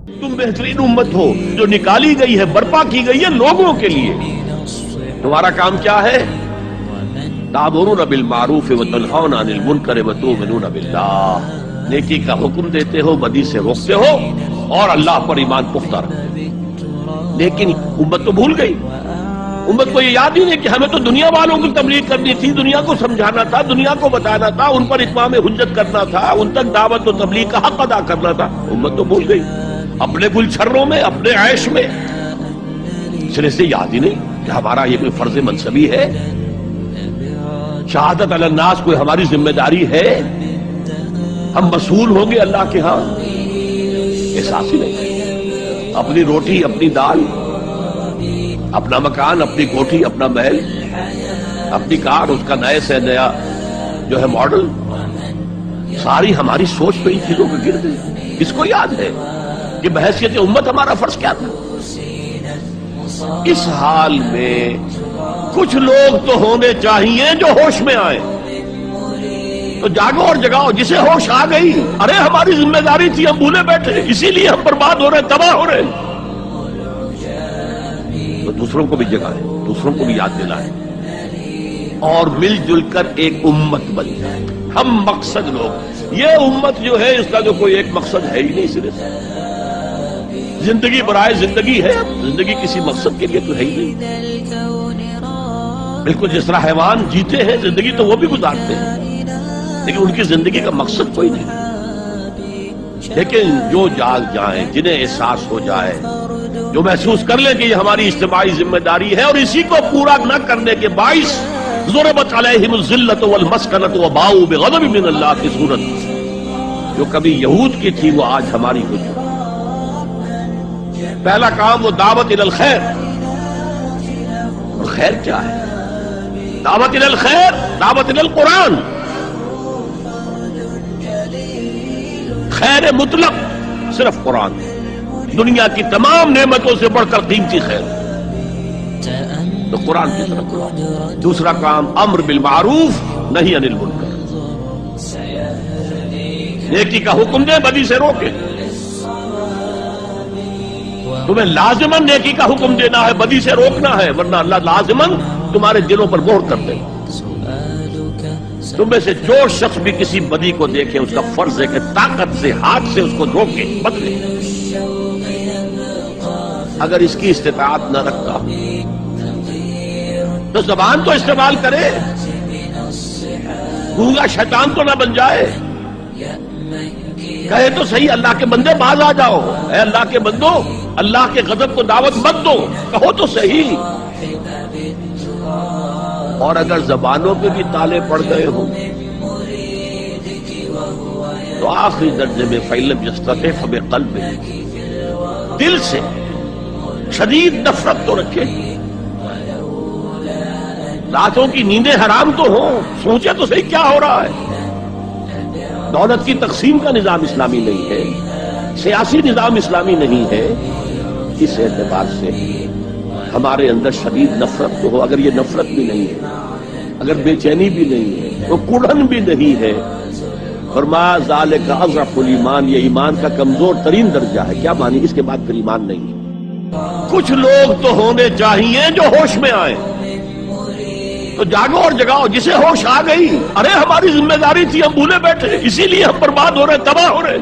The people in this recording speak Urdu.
تم بہترین امت ہو جو نکالی گئی ہے، برپا کی گئی ہے لوگوں کے لیے۔ تمہارا کام کیا ہے؟ تأمرون بالمعروف وتنہون عن المنکر وتؤمنون باللہ، نیکی کا حکم دیتے ہو، بدی سے روکتے ہو، اور اللہ پر ایمان پختہ رکھتے ہو۔ لیکن امت تو بھول گئی، امت کو یہ یاد ہی نہیں کہ ہمیں تو دنیا والوں کی تبلیغ کرنی تھی، دنیا کو سمجھانا تھا، دنیا کو بتانا تھا، ان پر اتمام حجت کرنا تھا، ان تک دعوت و تبلیغ کا حق ادا کرنا تھا۔ امت تو بھول گئی اپنے گلچھروں میں، اپنے عیش میں، سرے سے یاد ہی نہیں کہ ہمارا یہ کوئی فرض منصبی ہے، شہادت علی الناس کوئی ہماری ذمہ داری ہے، ہم مسئول ہوں گے اللہ کے ہاں۔ احساس ہی نہیں، اپنی روٹی، اپنی دال، اپنا مکان، اپنی کوٹھی، اپنا محل، اپنی کار، اس کا نئے سے نیا جو ہے ماڈل، ساری ہماری سوچ پہ ان چیزوں کو گر گئی۔ کس کو یاد ہے کہ بحیثیت امت ہمارا فرض کیا تھا؟ اس حال میں کچھ لوگ تو ہونے چاہیے جو ہوش میں آئے، تو جاگو اور جگاؤ جسے ہوش آ گئی، ارے ہماری ذمہ داری تھی، ہم بھولے بیٹھے، اسی لیے ہم برباد ہو رہے، تباہ ہو رہے۔ تو دوسروں کو بھی جگائیں، دوسروں کو بھی یاد دلائیں، اور مل جل کر ایک امت بن جائے۔ ہم مقصد لوگ، یہ امت جو ہے اس کا جو کوئی ایک مقصد ہے ہی نہیں، سرے سے زندگی برائے زندگی ہے، زندگی کسی مقصد کے لیے تو ہے ہی نہیں۔ بالکل جس طرح حیوان جیتے ہیں، زندگی تو وہ بھی گزارتے ہیں، لیکن ان کی زندگی کا مقصد کوئی نہیں۔ لیکن جو جاگ جائیں، جنہیں احساس ہو جائے، جو محسوس کر لیں کہ یہ ہماری اجتماعی ذمہ داری ہے، اور اسی کو پورا نہ کرنے کے باعث ضربت علیہم الذلۃ والمسکنۃ وباؤوا بغضب من اللہ کی صورت جو کبھی یہود کی تھی وہ آج ہماری ہو چکی۔ پہلا کام وہ دعوت الی الخیر، اور خیر کیا ہے؟ دعوت الی الخیر، دعوت الی القرآن، خیر مطلق صرف قرآن، دنیا کی تمام نعمتوں سے بڑھ کر قیمتی خیر تو قرآن کی طرف۔ دوسرا کام امر بالمعروف نہی عن المنکر، نیکی کا حکم دے، بدی سے روکے۔ تمہیں لازماً نیکی کا حکم دینا ہے، بدی سے روکنا ہے، ورنہ اللہ لازماً تمہارے دلوں پر مہر کر دے۔ تم میں سے جو شخص بھی کسی بدی کو دیکھے، اس کا فرض ہے کہ طاقت سے، ہاتھ سے اس کو روکے، بدلے۔ اگر اس کی استطاعت نہ رکھتا تو زبان تو استعمال کرے، گونگا شیطان تو نہ بن جائے، کہے تو صحیح اللہ کے بندے باز آ جاؤ، اے اللہ کے بندو اللہ کے غضب کو دعوت مت دو، کہو تو صحیح۔ اور اگر زبانوں پہ بھی تالے پڑ گئے ہوں تو آخری درجے میں فَإِلَّمْ يَسْتَطِعْ فَبِقَلْبِهِ، دل سے شدید نفرت تو رکھے۔ راتوں کی نیندیں حرام تو ہوں، سوچے تو صحیح کیا ہو رہا ہے۔ دولت کی تقسیم کا نظام اسلامی نہیں ہے، سیاسی نظام اسلامی نہیں ہے۔ اس اعتبار سے ہمارے اندر شدید نفرت تو ہو، اگر یہ نفرت بھی نہیں ہے، اگر بے چینی بھی نہیں ہے، تو کڑھن بھی نہیں ہے، فرمایا ذالک اضعف الایمان، یہ ایمان کا کمزور ترین درجہ ہے۔ کیا مانی؟ اس کے بعد پھر ایمان نہیں ہے۔ کچھ لوگ تو ہونے چاہیے جو ہوش میں آئے، تو جاگو اور جگاؤ جسے ہوش آ گئی، ارے ہماری ذمہ داری تھی، ہم بھولے بیٹھے، اسی لیے ہم برباد ہو رہے، تباہ ہو رہے۔